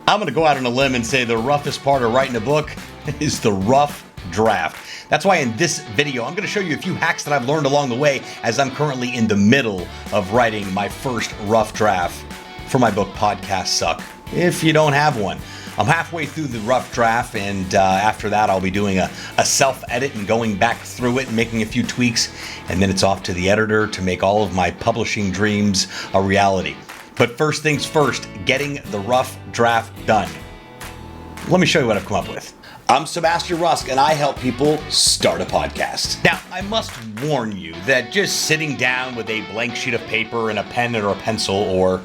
I'm going to go out on a limb and say the roughest part of writing a book is the rough draft. That's why in this video, I'm going to show you a few hacks that I've learned along the way as I'm currently in the middle of writing my first rough draft for my book, Podcasts Suck, if you don't have one. I'm halfway through the rough draft, and after that, I'll be doing a self-edit and going back through it and making a few tweaks, and then it's off to the editor to make all of my publishing dreams a reality. But first things first, getting the rough draft done. Let me show you what I've come up with. I'm Sebastian Rusk, and I help people start a podcast. Now, I must warn you that just sitting down with a blank sheet of paper and a pen or a pencil, or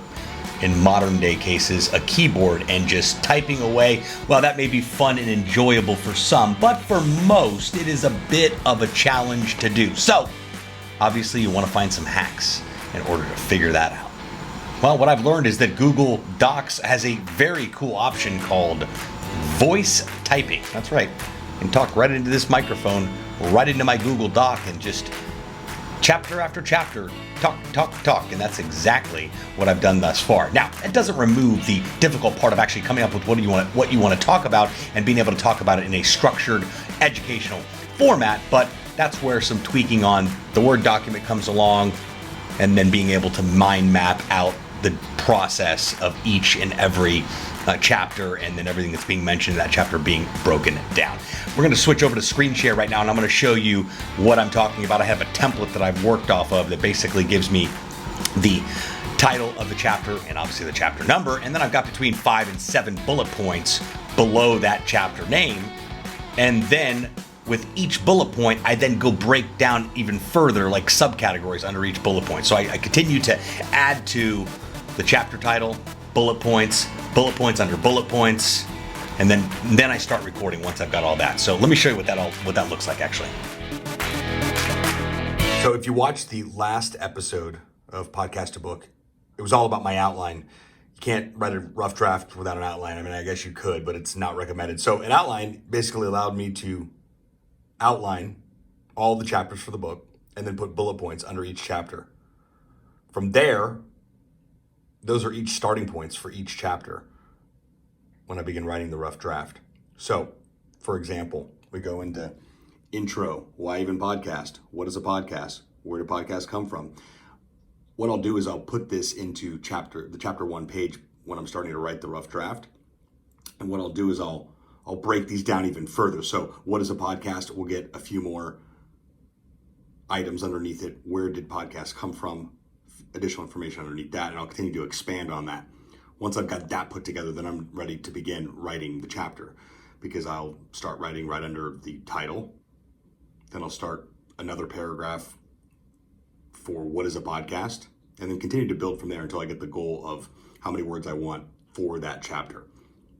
in modern day cases, a keyboard, and just typing away, well, that may be fun and enjoyable for some, but for most, it is a bit of a challenge to do. So, obviously, you want to find some hacks in order to figure that out. Well, what I've learned is that Google Docs has a very cool option called voice typing. That's right. I can talk right into this microphone, right into my Google Doc, and just chapter after chapter, talk, and that's exactly what I've done thus far. Now, it doesn't remove the difficult part of actually coming up with what you want to talk about and being able to talk about it in a structured, educational format, but that's where some tweaking on the Word document comes along, and then being able to mind map out the process of each and every chapter, and then everything that's being mentioned in that chapter being broken down. We're going to switch over to screen share right now, and I'm going to show you what I'm talking about. I have a template that I've worked off of that basically gives me the title of the chapter and obviously the chapter number, and then I've got between 5 and 7 bullet points below that chapter name, and then with each bullet point, I then go break down even further, like subcategories under each bullet point. So I continue to add to the chapter title, bullet points under bullet points, and then I start recording once I've got all that. So let me show you what that looks like actually. So if you watched the last episode of Podcast to Book, it was all about my outline. You can't write a rough draft without an outline. I mean, I guess you could, but it's not recommended. So an outline basically allowed me to outline all the chapters for the book and then put bullet points under each chapter. From there, those are each starting points for each chapter when I begin writing the rough draft. So, for example, we go into intro. Why even podcast? What is a podcast? Where do podcasts come from? What I'll do is I'll put this into the chapter 1 page when I'm starting to write the rough draft. And what I'll do is I'll break these down even further. So what is a podcast? We'll get a few more items underneath it. Where did podcasts come from? Additional information underneath that, and I'll continue to expand on that. Once I've got that put together, then I'm ready to begin writing the chapter, because I'll start writing right under the title. Then I'll start another paragraph for what is a podcast, and then continue to build from there until I get the goal of how many words I want for that chapter.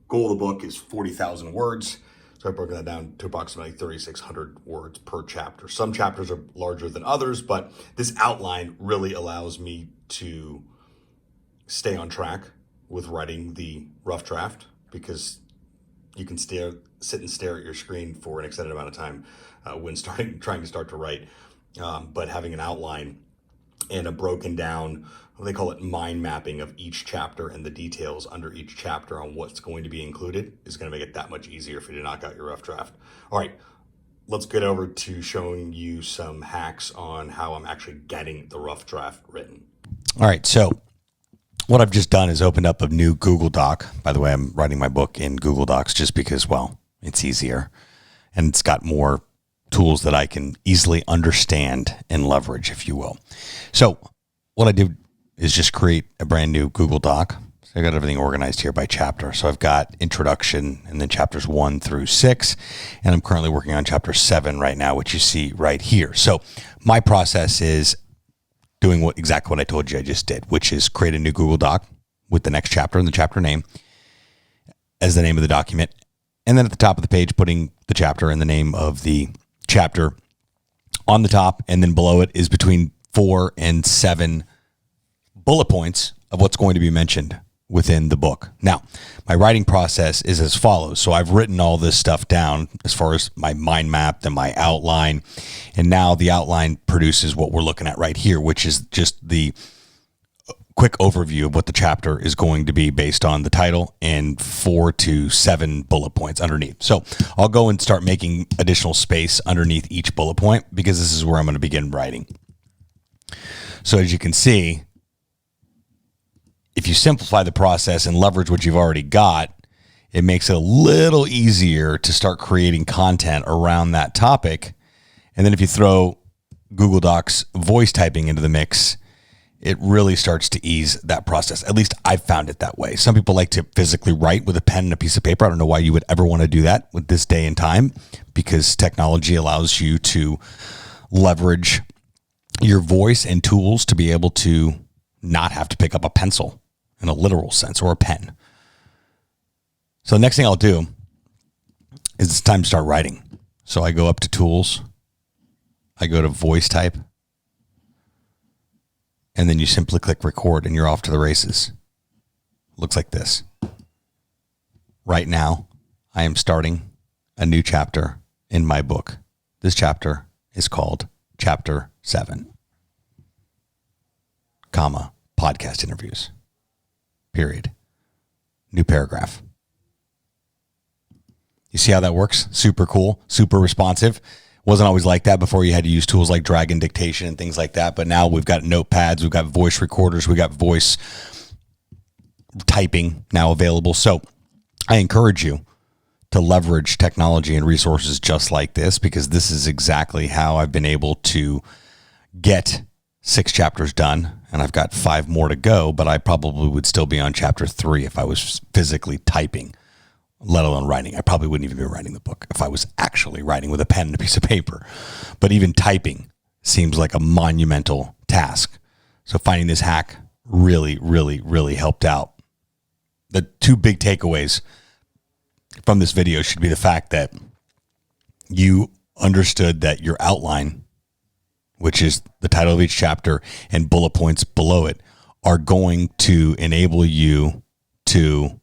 Goal of the book is 40,000 words. So I've broken that down to approximately 3,600 words per chapter. Some chapters are larger than others, but this outline really allows me to stay on track with writing the rough draft, because you can sit and stare at your screen for an extended amount of time when trying to start to write. But having an outline and a broken down, they call it mind mapping of each chapter and the details under each chapter on what's going to be included is going to make it that much easier for you to knock out your rough draft. All right, let's get over to showing you some hacks on how I'm actually getting the rough draft written. All right, so what I've just done is opened up a new Google Doc. By the way, I'm writing my book in Google Docs just because, well, it's easier and it's got more tools that I can easily understand and leverage, if you will. So what I did is just create a brand new Google Doc. So I got everything organized here by chapter. So I've got introduction and then chapters 1 through 6. And I'm currently working on chapter 7 right now, which you see right here. So my process is doing exactly what I told you I just did, which is create a new Google Doc with the next chapter and the chapter name as the name of the document. And then at the top of the page, putting the chapter and the name of the chapter on the top. And then below it is between 4 and 7 bullet points of what's going to be mentioned within the book. Now, my writing process is as follows. So I've written all this stuff down as far as my mind map, then my outline, and now the outline produces what we're looking at right here, which is just the quick overview of what the chapter is going to be based on the title and 4 to 7 bullet points underneath. So I'll go and start making additional space underneath each bullet point because this is where I'm going to begin writing. So as you can see, if you simplify the process and leverage what you've already got, it makes it a little easier to start creating content around that topic. And then if you throw Google Docs voice typing into the mix, it really starts to ease that process. At least I've found it that way. Some people like to physically write with a pen and a piece of paper. I don't know why you would ever want to do that with this day and time, because technology allows you to leverage your voice and tools to be able to not have to pick up a pencil in a literal sense or a pen. So the next thing I'll do is it's time to start writing. So I go up to tools, I go to voice type, and then you simply click record and you're off to the races. Looks like this. Right now, I am starting a new chapter in my book. This chapter is called Chapter 7, comma, podcast interviews, period. New paragraph. You see how that works? Super cool, super responsive. Wasn't always like that before. You had to use tools like Dragon Dictation and things like that. But now we've got notepads, we've got voice recorders, we've got voice typing now available. So I encourage you to leverage technology and resources just like this, because this is exactly how I've been able to get 6 chapters done. And I've got 5 more to go, but I probably would still be on chapter 3 if I was physically typing, let alone writing. I probably wouldn't even be writing the book if I was actually writing with a pen and a piece of paper. But even typing seems like a monumental task. So finding this hack really, really, really helped out. The 2 big takeaways from this video should be the fact that you understood that your outline, which is the title of each chapter and bullet points below it, are going to enable you to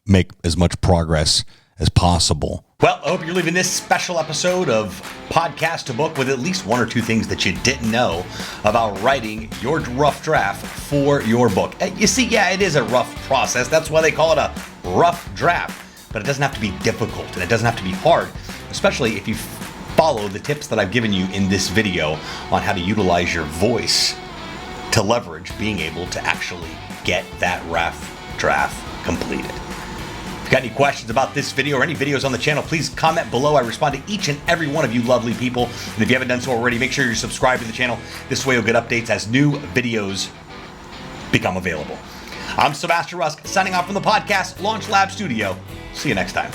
make as much progress as possible. Well, I hope you're leaving this special episode of Podcast to Book with at least 1 or 2 things that you didn't know about writing your rough draft for your book. You see, yeah, it is a rough process. That's why they call it a rough draft. But it doesn't have to be difficult, and it doesn't have to be hard, especially if you follow the tips that I've given you in this video on how to utilize your voice to leverage being able to actually get that rough draft completed. If you've got any questions about this video or any videos on the channel, please comment below. I respond to each and every one of you lovely people. And if you haven't done so already, make sure you're subscribed to the channel. This way you'll get updates as new videos become available. I'm Sebastian Rusk, signing off from the Podcast Launch Lab Studio. See you next time.